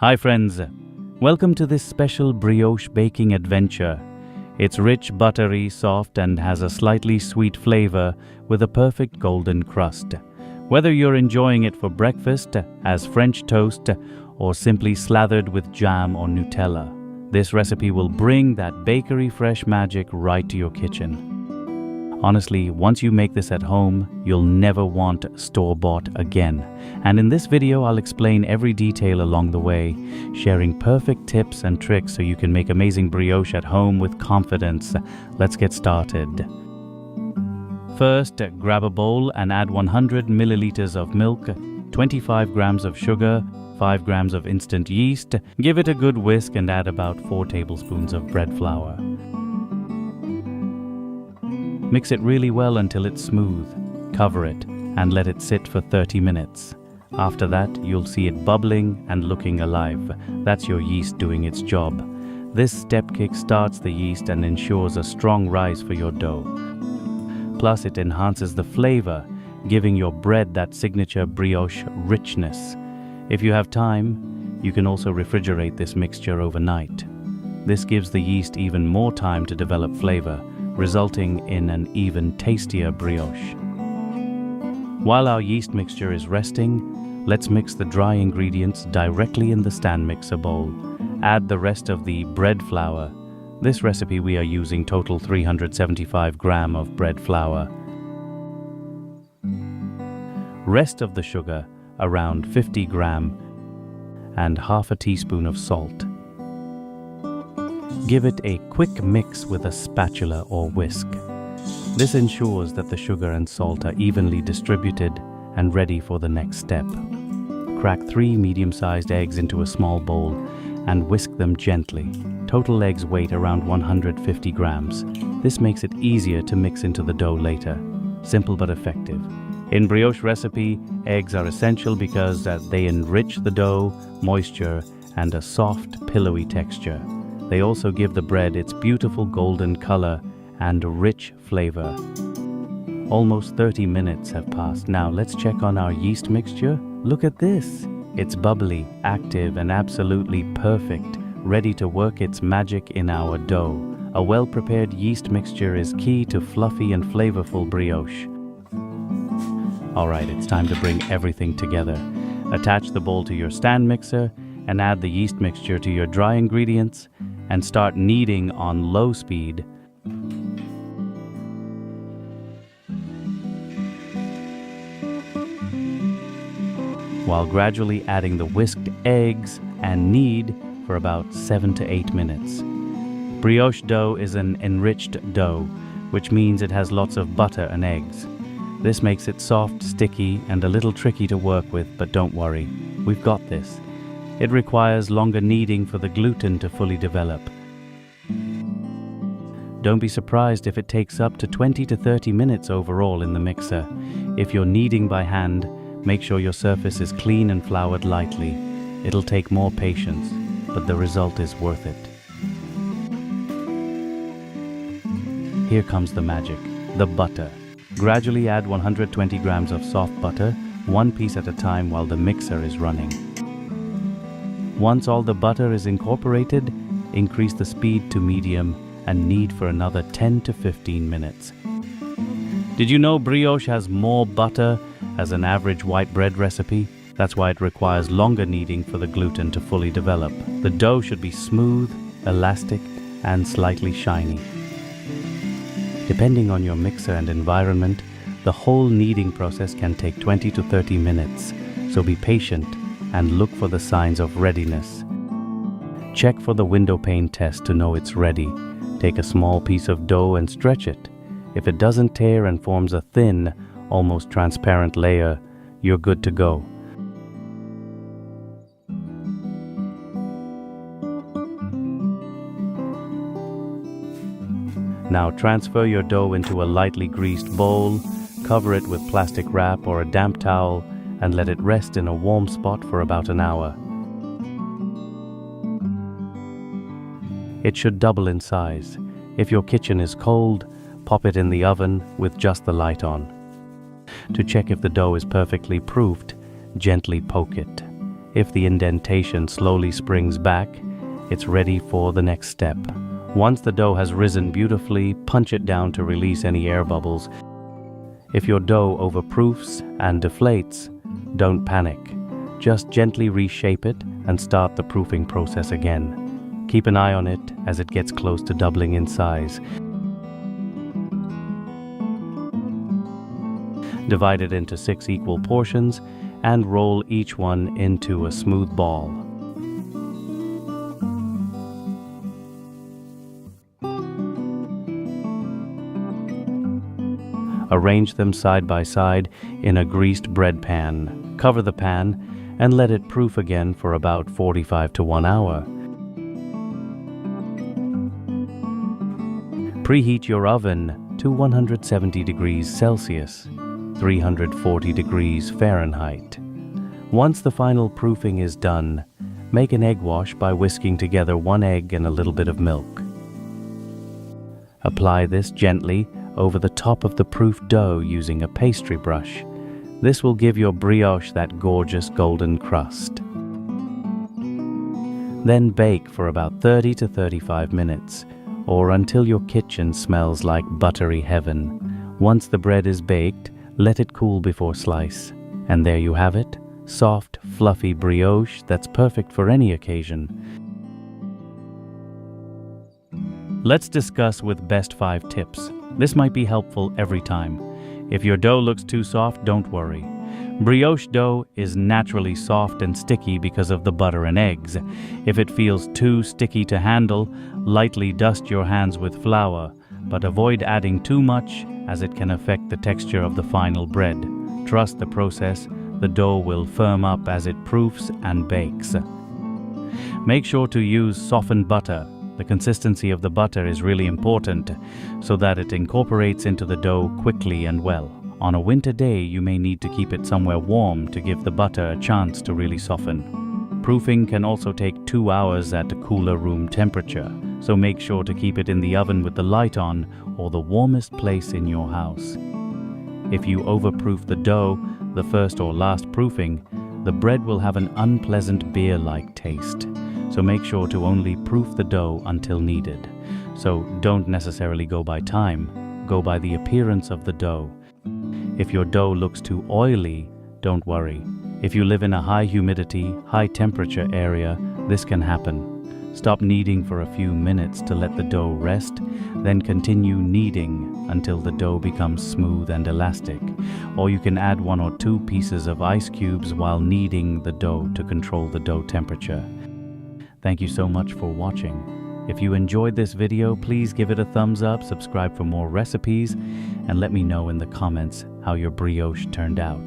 Hi friends, welcome to this special brioche baking adventure. It's rich, buttery, soft and has a slightly sweet flavor with a perfect golden crust. Whether you're enjoying it for breakfast, as French toast, or simply slathered with jam or Nutella, this recipe will bring that bakery fresh magic right to your kitchen. Honestly, once you make this at home, you'll never want store-bought again. And in this video, I'll explain every detail along the way, sharing perfect tips and tricks so you can make amazing brioche at home with confidence. Let's get started. First, grab a bowl and add 100 milliliters of milk, 25 grams of sugar, 5 grams of instant yeast. Give it a good whisk and add about 4 tablespoons of bread flour. Mix it really well until it's smooth. Cover it and let it sit for 30 minutes. After that, you'll see it bubbling and looking alive. That's your yeast doing its job. This step kick starts the yeast and ensures a strong rise for your dough. Plus, it enhances the flavor, giving your bread that signature brioche richness. If you have time, you can also refrigerate this mixture overnight. This gives the yeast even more time to develop flavor, resulting in an even tastier brioche. While our yeast mixture is resting, let's mix the dry ingredients directly in the stand mixer bowl. Add the rest of the bread flour. This recipe we are using total 375 grams of bread flour. Rest of the sugar, around 50 grams, and half a teaspoon of salt. Give it a quick mix with a spatula or whisk. This ensures that the sugar and salt are evenly distributed and ready for the next step. Crack 3 medium-sized eggs into a small bowl and whisk them gently. Total eggs weight around 150 grams. This makes it easier to mix into the dough later. Simple but effective. In brioche recipe, eggs are essential because they enrich the dough, moisture, and a soft, pillowy texture. They also give the bread its beautiful golden color and rich flavor. Almost 30 minutes have passed. Now let's check on our yeast mixture. Look at this. It's bubbly, active, and absolutely perfect, ready to work its magic in our dough. A well-prepared yeast mixture is key to fluffy and flavorful brioche. Alright, it's time to bring everything together. Attach the bowl to your stand mixer and add the yeast mixture to your dry ingredients and start kneading on low speed. While gradually adding the whisked eggs and knead for about 7 to 8 minutes. Brioche dough is an enriched dough, which means it has lots of butter and eggs. This makes it soft, sticky, and a little tricky to work with, but don't worry, we've got this. It requires longer kneading for the gluten to fully develop. Don't be surprised if it takes up to 20 to 30 minutes overall in the mixer. If you're kneading by hand, make sure your surface is clean and floured lightly. It'll take more patience, but the result is worth it. Here comes the magic, the butter. Gradually add 120 grams of soft butter, 1 piece at a time while the mixer is running. Once all the butter is incorporated, increase the speed to medium and knead for another 10 to 15 minutes. Did you know brioche has more butter as an average white bread recipe? That's why it requires longer kneading for the gluten to fully develop. The dough should be smooth, elastic, and slightly shiny. Depending on your mixer and environment, the whole kneading process can take 20 to 30 minutes, so be patient and look for the signs of readiness. Check for the window pane test to know it's ready. Take a small piece of dough and stretch it. If it doesn't tear and forms a thin, almost transparent layer, you're good to go. Now transfer your dough into a lightly greased bowl, cover it with plastic wrap or a damp towel, and let it rest in a warm spot for about an hour. It should double in size. If your kitchen is cold, pop it in the oven with just the light on. To check if the dough is perfectly proofed, gently poke it. If the indentation slowly springs back, it's ready for the next step. Once the dough has risen beautifully, punch it down to release any air bubbles. If your dough overproofs and deflates, don't panic. Just gently reshape it and start the proofing process again. Keep an eye on it as it gets close to doubling in size. Divide it into 6 equal portions and roll each one into a smooth ball. Arrange them side by side in a greased bread pan. Cover the pan and let it proof again for about 45 to 1 hour. Preheat your oven to 170 degrees Celsius, 340 degrees Fahrenheit. Once the final proofing is done, make an egg wash by whisking together 1 egg and a little bit of milk. Apply this gently over the top of the proof dough using a pastry brush. This will give your brioche that gorgeous golden crust. Then bake for about 30 to 35 minutes, or until your kitchen smells like buttery heaven. Once the bread is baked, let it cool before slice. And there you have it, soft, fluffy brioche that's perfect for any occasion. Let's discuss with best 5 tips. This might be helpful every time. If your dough looks too soft, don't worry. Brioche dough is naturally soft and sticky because of the butter and eggs. If it feels too sticky to handle, lightly dust your hands with flour, but avoid adding too much as it can affect the texture of the final bread. Trust the process, the dough will firm up as it proofs and bakes. Make sure to use softened butter. The consistency of the butter is really important so that it incorporates into the dough quickly and well. On a winter day, you may need to keep it somewhere warm to give the butter a chance to really soften. Proofing can also take 2 hours at a cooler room temperature, so make sure to keep it in the oven with the light on or the warmest place in your house. If you overproof the dough, the first or last proofing, the bread will have an unpleasant beer-like taste. So make sure to only proof the dough until needed. So don't necessarily go by time, go by the appearance of the dough. If your dough looks too oily, don't worry. If you live in a high humidity, high temperature area, this can happen. Stop kneading for a few minutes to let the dough rest, then continue kneading until the dough becomes smooth and elastic. Or you can add 1 or 2 pieces of ice cubes while kneading the dough to control the dough temperature. Thank you so much for watching. If you enjoyed this video, please give it a thumbs up, subscribe for more recipes, and let me know in the comments how your brioche turned out.